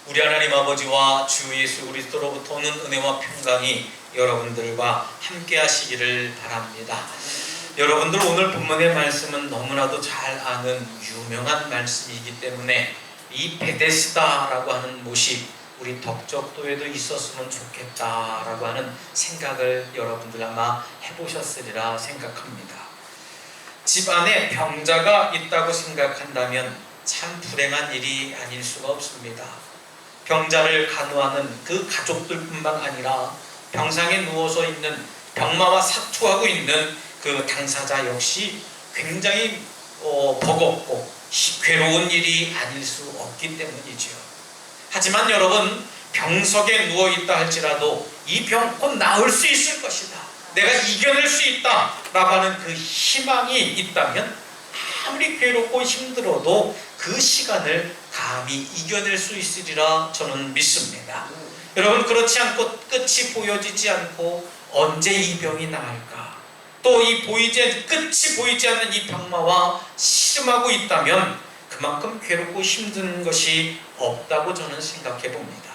우리 하나님 아버지와 주 예수 그리스도로부터 오는 은혜와 평강이 여러분들과 함께 하시기를 바랍니다. 여러분들 오늘 본문의 말씀은 너무나도 잘 아는 유명한 말씀이기 때문에 이 베데스다라고 하는 곳이 우리 덕적도에도 있었으면 좋겠다라고 하는 생각을 여러분들 아마 해보셨으리라 생각합니다. 집 안에 병자가 있다고 생각한다면 참 불행한 일이 아닐 수가 없습니다. 병자를 간호하는 그 가족들뿐만 아니라 병상에 누워서 있는 병마와 사투하고 있는 그 당사자 역시 굉장히 버겁고 괴로운 일이 아닐 수 없기 때문이죠. 하지만 여러분, 병석에 누워있다 할지라도 이 병 곧 나을 수 있을 것이다, 내가 이겨낼 수 있다 라고 하는 그 희망이 있다면 아무리 괴롭고 힘들어도 그 시간을 감히 이겨낼 수 있으리라 저는 믿습니다. 여러분, 그렇지 않고 끝이 보여지지 않고 언제 이 병이 나을까, 또 이 끝이 보이지 않는 이 병마와 씨름하고 있다면 그만큼 괴롭고 힘든 것이 없다고 저는 생각해 봅니다.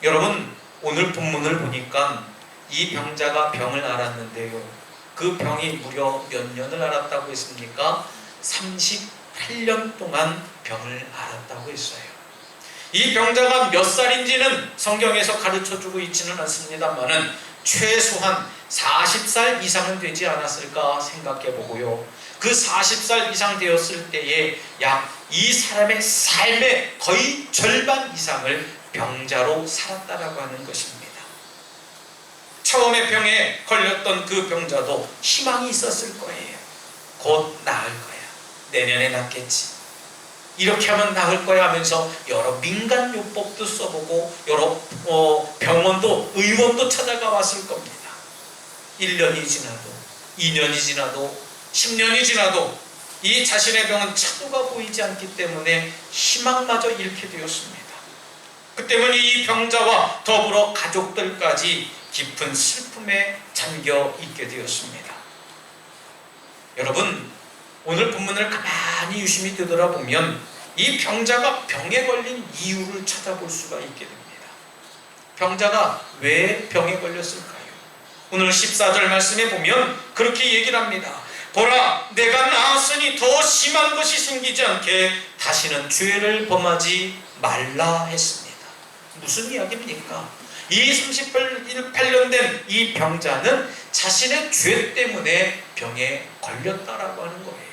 여러분, 오늘 본문을 보니까 이 병자가 병을 앓았는데요, 그 병이 무려 몇 년을 앓았다고 했습니까? 38년 동안 병을 앓았다고 했어요. 이 병자가 몇 살인지는 성경에서 가르쳐주고 있지는 않습니다만은 최소한 40살 이상은 되지 않았을까 생각해 보고요, 그 40살 이상 되었을 때에 약 이 사람의 삶의 거의 절반 이상을 병자로 살았다라고 하는 것입니다. 처음에 병에 걸렸던 그 병자도 희망이 있었을 거예요. 곧 나을 거야, 내년에 낫겠지, 이렇게 하면 나을 거야 하면서 여러 민간요법도 써보고 여러 병원도 의원도 찾아가 왔을 겁니다. 1년이 지나도 2년이 지나도 10년이 지나도 이 자신의 병은 차도가 보이지 않기 때문에 희망마저 잃게 되었습니다. 그 때문에 이 병자와 더불어 가족들까지 깊은 슬픔에 잠겨 있게 되었습니다. 여러분, 오늘 본문을 가만히 유심히 되돌아보면 이 병자가 병에 걸린 이유를 찾아볼 수가 있게 됩니다. 병자가 왜 병에 걸렸을까요? 오늘 14절 말씀에 보면 그렇게 얘기를 합니다. 보라, 내가 나았으니 더 심한 것이 생기지 않게 다시는 죄를 범하지 말라 했습니다. 무슨 이야기입니까? 이 38년 된 이 병자는 자신의 죄 때문에 병에 걸렸다라고 하는 거예요.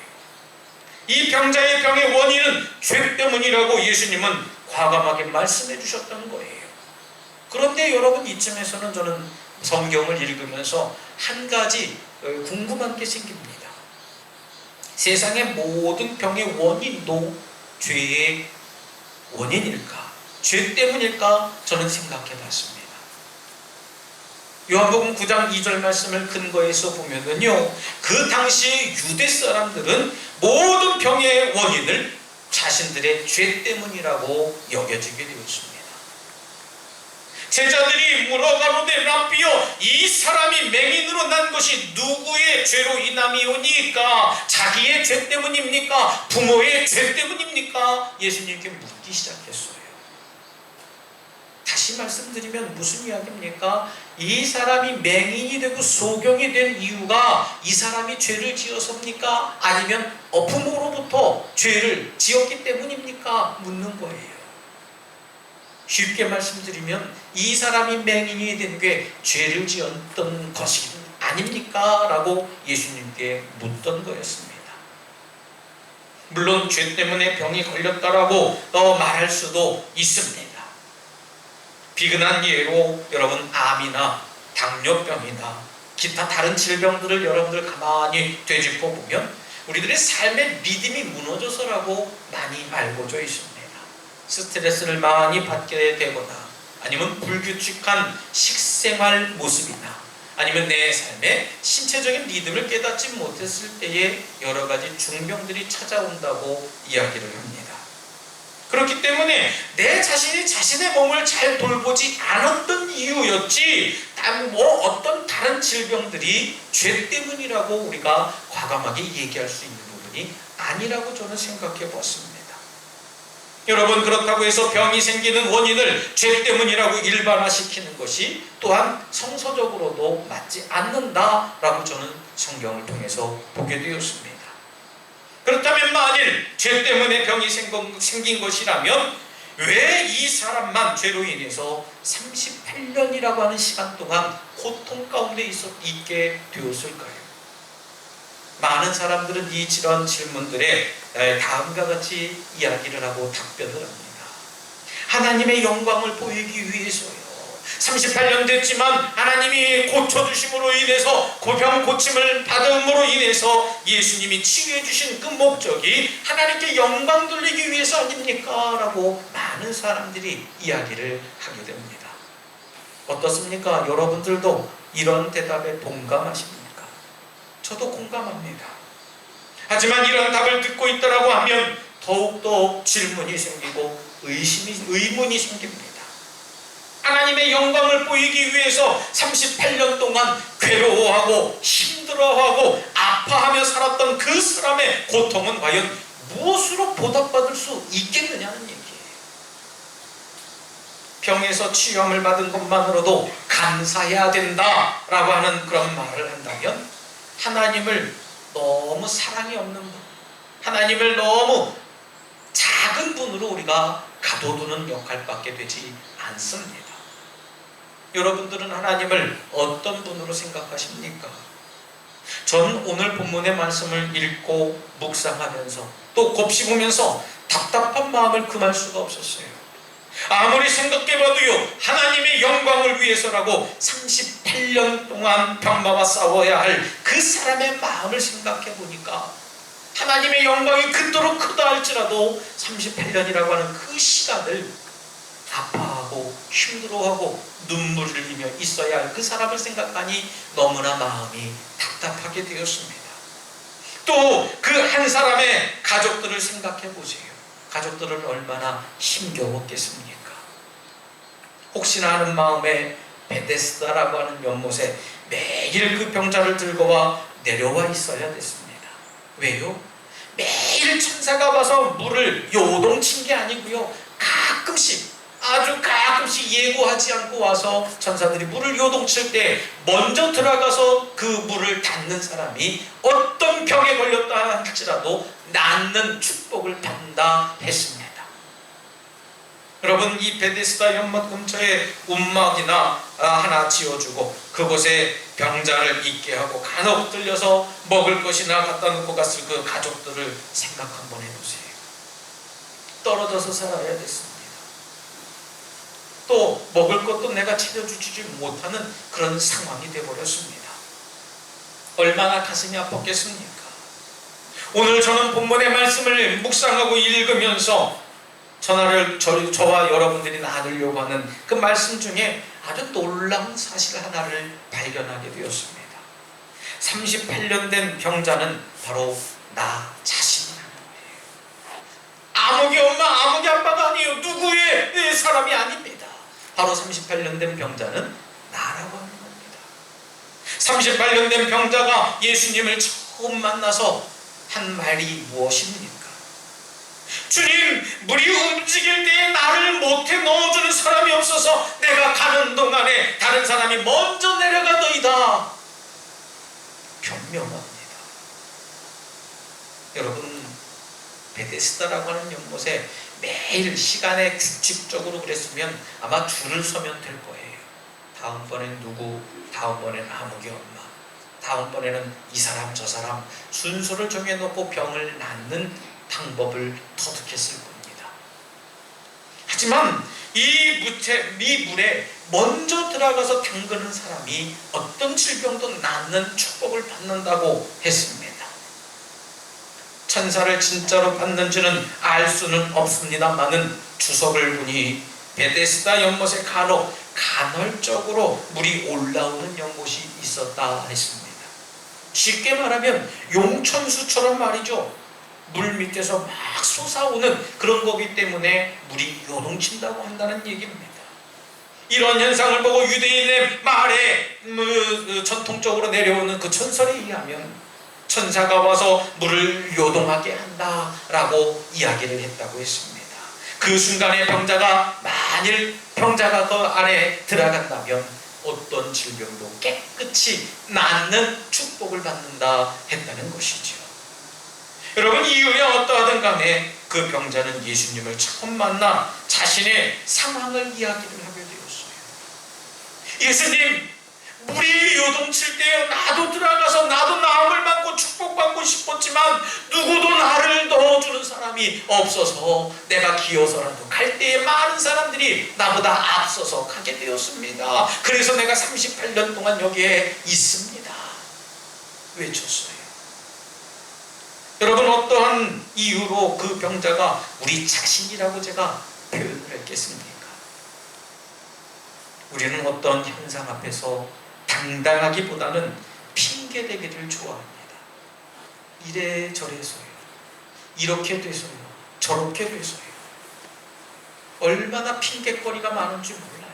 이 병자의 병의 원인은 죄 때문이라고 예수님은 과감하게 말씀해 주셨던 거예요. 그런데 여러분, 이쯤에서는 저는 성경을 읽으면서 한 가지 궁금한 게 생깁니다. 세상의 모든 병의 원인도 죄의 원인일까? 죄 때문일까? 저는 생각해 봤습니다. 요한복음 9장 2절 말씀을 근거해서 보면은요, 그 당시의 유대 사람들은 모든 병의 원인을 자신들의 죄 때문이라고 여겨지게 되었습니다. 제자들이 물어가로되 랍비여, 이 사람이 맹인으로 난 것이 누구의 죄로 인함이오니까? 자기의 죄 때문입니까? 부모의 죄 때문입니까? 예수님께 묻기 시작했어요. 다시 말씀드리면 무슨 이야기입니까? 이 사람이 맹인이 되고 소경이 된 이유가 이 사람이 죄를 지어서입니까? 아니면 부모로부터 죄를 지었기 때문입니까? 묻는 거예요. 쉽게 말씀드리면 이 사람이 맹인이 된 게 죄를 지었던 것이 아닙니까? 라고 예수님께 묻던 거였습니다. 물론 죄 때문에 병이 걸렸다라고 말할 수도 있습니다. 비근한 예로 여러분, 암이나 당뇨병이나 기타 다른 질병들을 여러분들 가만히 되짚어 보면 우리들의 삶의 리듬이 무너져서라고 많이 알고져 있습니다. 스트레스를 많이 받게 되거나, 아니면 불규칙한 식생활 모습이나, 아니면 내 삶의 신체적인 리듬을 깨닫지 못했을 때에 여러 가지 중병들이 찾아온다고 이야기를 합니다. 그렇기 때문에 내 자신이 자신의 몸을 잘 돌보지 않았던 이유였지, 어떤 다른 질병들이 죄 때문이라고 우리가 과감하게 얘기할 수 있는 부분이 아니라고 저는 생각해 봤습니다. 여러분, 그렇다고 해서 병이 생기는 원인을 죄 때문이라고 일반화시키는 것이 또한 성서적으로도 맞지 않는다라고 저는 성경을 통해서 보게 되었습니다. 그렇다면 만일 죄 때문에 병이 생긴 것이라면 왜 이 사람만 죄로 인해서 38년이라고 하는 시간 동안 고통 가운데 있게 되었을까요? 많은 사람들은 이런 질문들에 다음과 같이 이야기를 하고 답변을 합니다. 하나님의 영광을 보이기 위해서요. 38년 됐지만 하나님이 고쳐주심으로 인해서 병 고침을 받음으로 인해서 예수님이 치유해 주신 그 목적이 하나님께 영광 돌리기 위해서 아닙니까? 라고 많은 사람들이 이야기를 하게 됩니다. 어떻습니까? 여러분들도 이런 대답에 동감하십니까? 저도 공감합니다. 하지만 이런 답을 듣고 있다라고 하면 더욱더 질문이 생기고 의문이 생깁니다. 하나님의 영광을 보이기 위해서 38년 동안 괴로워하고 힘들어하고 아파하며 살았던 그 사람의 고통은 과연 무엇으로 보답받을 수 있겠느냐는 얘기예요. 병에서 치유함을 받은 것만으로도 감사해야 된다라고 하는 그런 말을 한다면 하나님을 너무 사랑이 없는 분, 하나님을 너무 작은 분으로 우리가 가둬두는 역할밖에 되지 않습니다. 여러분들은 하나님을 어떤 분으로 생각하십니까? 전 오늘 본문의 말씀을 읽고 묵상하면서 또 곱씹으면서 답답한 마음을 금할 수가 없었어요. 아무리 생각해봐도요, 하나님의 영광을 위해서라고 38년 동안 병마와 싸워야 할 그 사람의 마음을 생각해보니까 하나님의 영광이 그토록 크다 할지라도 38년이라고 하는 그 시간을 아파하고 힘들어하고 눈물을 흘리며 있어야 할 그 사람을 생각하니 너무나 마음이 답답하게 되었습니다. 또 그 한 사람의 가족들을 생각해 보세요. 가족들은 얼마나 힘겨웠겠습니까? 혹시나 하는 마음에 베데스다라고 하는 연못에 매일 그 병자를 들고 와 내려와 있어야 됐습니다. 왜요? 매일 천사가 와서 물을 요동친 게 아니고요, 아주 가끔씩 예고하지 않고 와서 천사들이 물을 요동칠 때 먼저 들어가서 그 물을 닿는 사람이 어떤 병에 걸렸다 할지라도 낫는 축복을 받는다 했습니다. 여러분, 이 베데스다 연못 근처에 움막이나 하나 지어주고 그곳에 병자를 있게 하고 간혹 들려서 먹을 것이나 갖다 놓고 갔을 그 가족들을 생각 한번 해보세요. 떨어져서 살아야 됐습니다. 또 먹을 것도 내가 챙겨주지 못하는 그런 상황이 되어버렸습니다. 얼마나 가슴이 아팠겠습니까? 오늘 저는 본문의 말씀을 묵상하고 읽으면서 저와 여러분들이 나누려고 하는 그 말씀 중에 아주 놀라운 사실 하나를 발견하게 되었습니다. 38년 된 병자는 바로 나 자신이라는 거예요. 아무개 엄마, 아무개 아빠가 아니에요. 누구의 사람이 아닙니다. 바로 38년 된 병자는 나라고 하는 겁니다. 38년 된 병자가 예수님을 처음 만나서 한 말이 무엇입니까? 주님, 물이 움직일 때에 나를 못해 넣어주는 사람이 없어서 내가 가는 동안에 다른 사람이 먼저 내려가더이다. 변명합니다. 여러분, 베데스다라고 하는 연못에 매일 시간에 규칙적으로 그랬으면 아마 줄을 서면 될 거예요. 다음번엔 누구, 다음번엔 아무개 엄마, 다음번에는 이 사람 저 사람 순서를 정해놓고 병을 낫는 방법을 터득했을 겁니다. 하지만 이 물에 먼저 들어가서 담그는 사람이 어떤 질병도 낫는 축복을 받는다고 했습니다. 천사를 진짜로 받는지는 알 수는 없습니다만은 주석을 보니 베데스다 연못에 간헐적으로 물이 올라오는 연못이 있었다 했습니다. 쉽게 말하면 용천수처럼 말이죠. 물 밑에서 막 솟아오는 그런 거기 때문에 물이 요동친다고 한다는 얘기입니다. 이런 현상을 보고 유대인의 말에 전통적으로 내려오는 그 전설에 의하면 천사가 와서 물을 요동하게 한다라고 이야기를 했다고 했습니다. 그 순간에 병자가 만일 병자가 그 안에 들어간다면 어떤 질병도 깨끗이 낫는 축복을 받는다 했다는 것이죠. 여러분, 이후에 어떠하든 간에 그 병자는 예수님을 처음 만나 자신의 상황을 이야기를 하게 되었어요. 예수님, 물이 요동칠 때 나도 들어가서 나도 나음을 받고 축복받고 싶었지만 누구도 나를 넣어주는 사람이 없어서 내가 기어서라도 갈 때에 많은 사람들이 나보다 앞서서 가게 되었습니다. 그래서 내가 38년 동안 여기에 있습니다. 외쳤어요. 여러분, 어떠한 이유로 그 병자가 우리 자신이라고 제가 표현을 했겠습니까? 우리는 어떤 현상 앞에서 당당하기보다는 핑계대기를 좋아합니다. 이래 저래서요, 이렇게 돼서요, 저렇게 돼서요. 얼마나 핑계거리가 많은지 몰라요.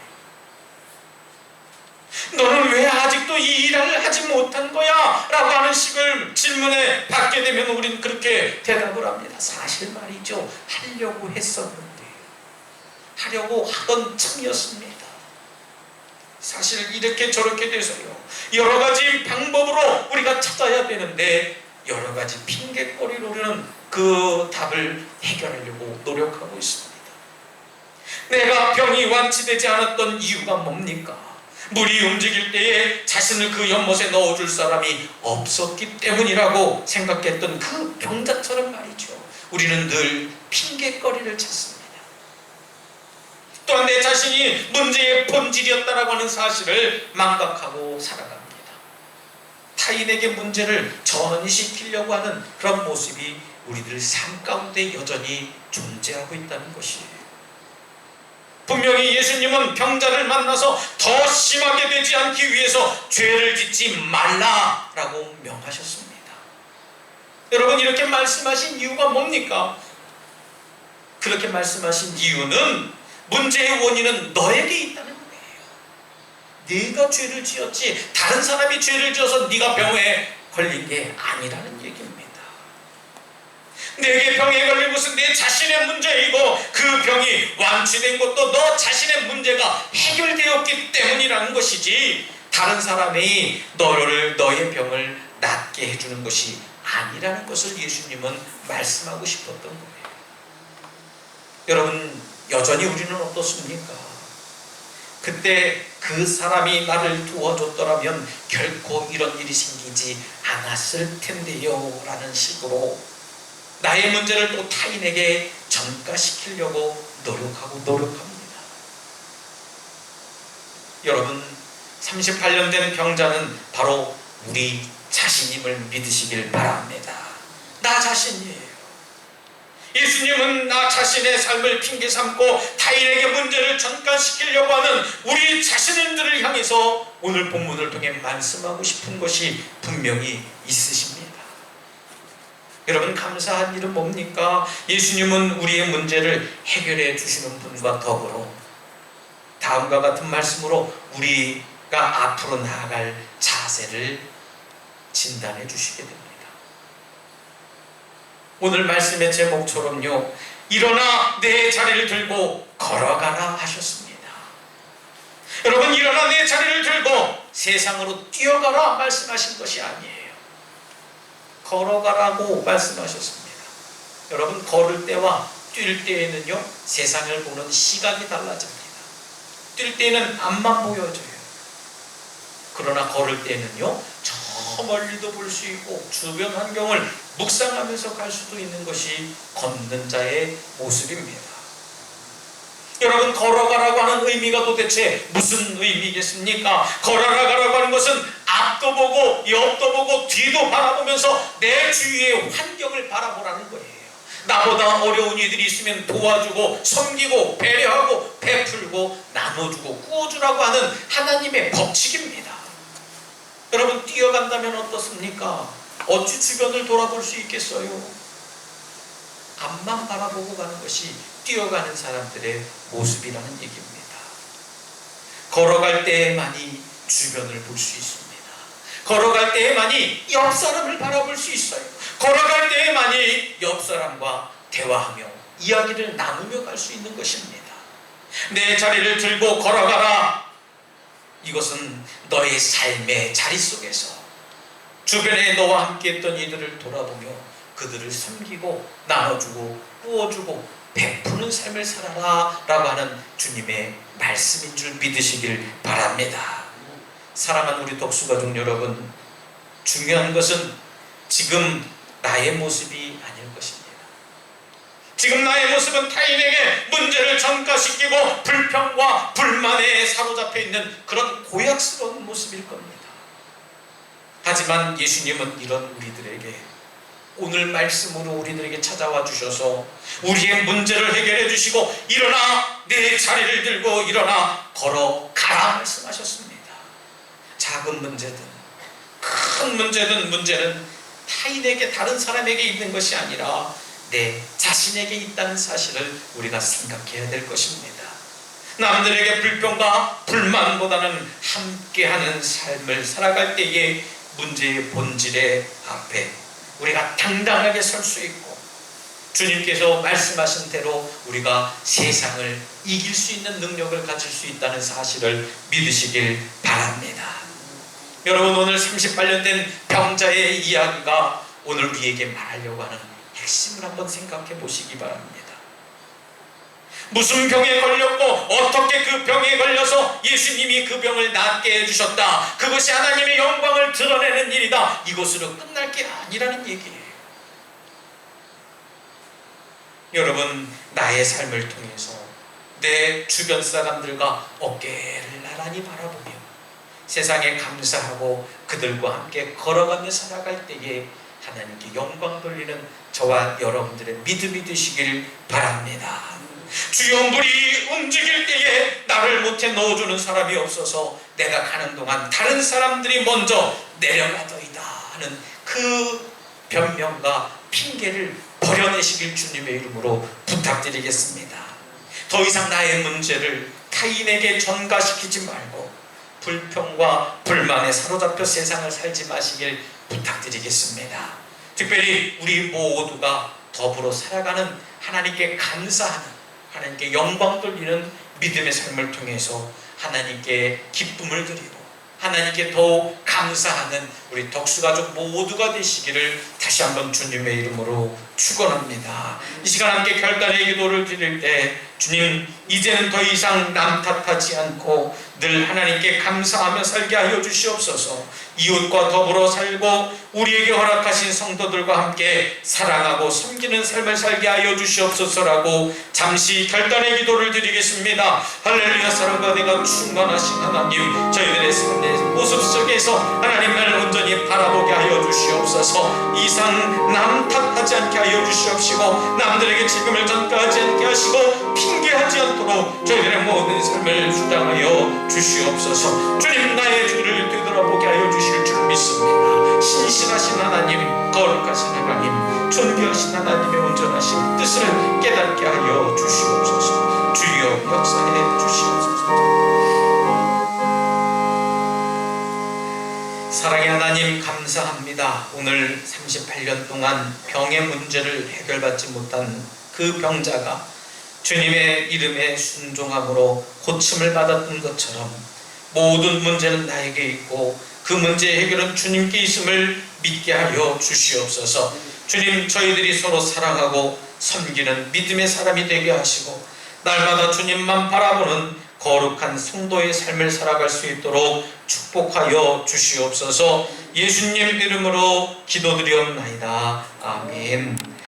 너는 왜 아직도 이 일을 하지 못한 거야? 라고 하는 식을 질문에 받게 되면 우리는 그렇게 대답을 합니다. 사실 말이죠, 하려고 했었는데, 하려고 하던 참이었습니다. 사실 이렇게 저렇게 돼서요, 여러 가지 방법으로 우리가 찾아야 되는데 여러 가지 핑계거리로는 그 답을 해결하려고 노력하고 있습니다. 내가 병이 완치되지 않았던 이유가 뭡니까? 물이 움직일 때에 자신을 그 연못에 넣어줄 사람이 없었기 때문이라고 생각했던 그 병자처럼 말이죠, 우리는 늘 핑계거리를 찾습니다. 또한 내 자신이 문제의 본질이었다라고 하는 사실을 망각하고 살아갑니다. 타인에게 문제를 전이시키려고 하는 그런 모습이 우리들 삶 가운데 여전히 존재하고 있다는 것이에요. 분명히 예수님은 병자를 만나서 더 심하게 되지 않기 위해서 죄를 짓지 말라라고 명하셨습니다. 여러분, 이렇게 말씀하신 이유가 뭡니까? 그렇게 말씀하신 이유는 문제의 원인은 너에게 있다는 거예요. 네가 죄를 지었지 다른 사람이 죄를 지어서 네가 병에 걸린 게 아니라는 얘기입니다. 내게 병에 걸린 것은 내 자신의 문제이고 그 병이 완치된 것도 너 자신의 문제가 해결되었기 때문이라는 것이지 다른 사람이 너의 병을 낫게 해주는 것이 아니라는 것을 예수님은 말씀하고 싶었던 거예요. 여러분, 여전히 우리는 어떻습니까? 그때 그 사람이 나를 도와줬더라면 결코 이런 일이 생기지 않았을 텐데요 라는 식으로 나의 문제를 또 타인에게 전가시키려고 노력합니다. 여러분, 38년 된 병자는 바로 우리 자신임을 믿으시길 바랍니다. 나 자신이에요. 예수님은 나 자신의 삶을 핑계 삼고 타인에게 문제를 전가시키려고 하는 우리 자신들을 향해서 오늘 본문을 통해 말씀하고 싶은 것이 분명히 있으십니다. 여러분, 감사한 일은 뭡니까? 예수님은 우리의 문제를 해결해 주시는 분과 더불어 다음과 같은 말씀으로 우리가 앞으로 나아갈 자세를 진단해 주시게 됩니다. 오늘 말씀의 제목처럼요, 일어나 내 자리를 들고 걸어가라 하셨습니다. 여러분, 일어나 내 자리를 들고 세상으로 뛰어가라 말씀하신 것이 아니에요. 걸어가라고 말씀하셨습니다. 여러분, 걸을 때와 뛸 때에는요, 세상을 보는 시각이 달라집니다. 뛸 때는 앞만 보여져요. 그러나 걸을 때는요, 저 멀리도 볼 수 있고 주변 환경을 묵상하면서 갈 수도 있는 것이 걷는 자의 모습입니다. 여러분, 걸어가라고 하는 의미가 도대체 무슨 의미겠습니까? 걸어가라고 하는 것은 앞도 보고 옆도 보고 뒤도 바라보면서 내 주위의 환경을 바라보라는 거예요. 나보다 어려운 이들이 있으면 도와주고 섬기고 배려하고 베풀고 나눠주고 꾸어주라고 하는 하나님의 법칙입니다. 여러분, 뛰어간다면 어떻습니까? 어찌 주변을 돌아볼 수 있겠어요? 앞만 바라보고 가는 것이 뛰어가는 사람들의 모습이라는 얘기입니다. 걸어갈 때에만이 주변을 볼 수 있습니다. 걸어갈 때에만이 옆 사람을 바라볼 수 있어요. 걸어갈 때에만이 옆 사람과 대화하며 이야기를 나누며 갈 수 있는 것입니다. 내 자리를 들고 걸어가라. 이것은 너의 삶의 자리 속에서 주변에 너와 함께 했던 이들을 돌아보며 그들을 섬기고 나눠주고 부어주고 베푸는 삶을 살아라 라고 하는 주님의 말씀인 줄 믿으시길 바랍니다. 사랑하는 우리 독수가족 여러분, 중요한 것은 지금 나의 모습이 아닐 것입니다. 지금 나의 모습은 타인에게 문제를 전가시키고 불평과 불만에 사로잡혀 있는 그런 고약스러운 모습일 겁니다. 하지만 예수님은 이런 우리들에게 오늘 말씀으로 우리들에게 찾아와 주셔서 우리의 문제를 해결해 주시고 일어나 내 자리를 들고 일어나 걸어가라 말씀하셨습니다. 작은 문제든 큰 문제든 문제는 타인에게 다른 사람에게 있는 것이 아니라 내 자신에게 있다는 사실을 우리가 생각해야 될 것입니다. 남들에게 불평과 불만보다는 함께하는 삶을 살아갈 때에 문제의 본질의 앞에 우리가 당당하게 설 수 있고 주님께서 말씀하신 대로 우리가 세상을 이길 수 있는 능력을 가질 수 있다는 사실을 믿으시길 바랍니다. 여러분, 오늘 38년 된 병자의 이야기가 오늘 우리에게 말하려고 하는 핵심을 한번 생각해 보시기 바랍니다. 무슨 병에 걸렸고 어떻게 그 병에 걸려서 예수님이 그 병을 낫게 해주셨다, 그것이 하나님의 영광을 드러내는 일이다, 이것으로 끝날 게 아니라는 얘기예요. 여러분, 나의 삶을 통해서 내 주변 사람들과 어깨를 나란히 바라보며 세상에 감사하고 그들과 함께 걸어가며 살아갈 때에 하나님께 영광 돌리는 저와 여러분들의 믿음이 되시길 바랍니다. 주여, 물이 움직일 때에 나를 못해 넣어주는 사람이 없어서 내가 가는 동안 다른 사람들이 먼저 내려가더이다 하는 그 변명과 핑계를 버려내시길 주님의 이름으로 부탁드리겠습니다. 더 이상 나의 문제를 타인에게 전가시키지 말고 불평과 불만에 사로잡혀 세상을 살지 마시길 부탁드리겠습니다. 특별히 우리 모두가 더불어 살아가는 하나님께 감사하는, 하나님께 영광 돌리는 믿음의 삶을 통해서 하나님께 기쁨을 드리고 하나님께 더욱 감사하는 우리 덕수가족 모두가 되시기를 다시 한번 주님의 이름으로 축원합니다. 이 시간 함께 결단의 기도를 드릴 때 주님, 이제는 더 이상 남 탓하지 않고 늘 하나님께 감사하며 살게 하여 주시옵소서. 이웃과 더불어 살고 우리에게 허락하신 성도들과 함께 사랑하고 섬기는 삶을 살게 하여 주시옵소서라고 잠시 결단의 기도를 드리겠습니다. 할렐루야. 사랑과 내가 충만하신 하나님, 저희들의 삶의 모습 속에서 하나님을 온전히 바라보게 하여 주시옵소서. 이상 남 탓하지 않게 하여 주시옵시고 남들에게 책임을 전가하지 않게 하시고 핑계하지 않도록 저희들의 모든 삶을 주장하여 주시옵소서. 주님, 나의 죄를 되돌아보게 하여 주실 줄 믿습니다. 신실하신 하나님, 거룩하신 하나님, 존귀하신 하나님의 온전하신 뜻을 깨닫게 하여 주시옵소서. 주여, 역사해 주시옵소서. 사랑의 하나님, 감사합니다. 오늘 38년 동안 병의 문제를 해결받지 못한 그 병자가 주님의 이름에 순종함으로 고침을 받았던 것처럼 모든 문제는 나에게 있고 그 문제의 해결은 주님께 있음을 믿게 하여 주시옵소서. 주님, 저희들이 서로 사랑하고 섬기는 믿음의 사람이 되게 하시고 날마다 주님만 바라보는 거룩한 성도의 삶을 살아갈 수 있도록 축복하여 주시옵소서. 예수님 이름으로 기도드리옵나이다. 아멘.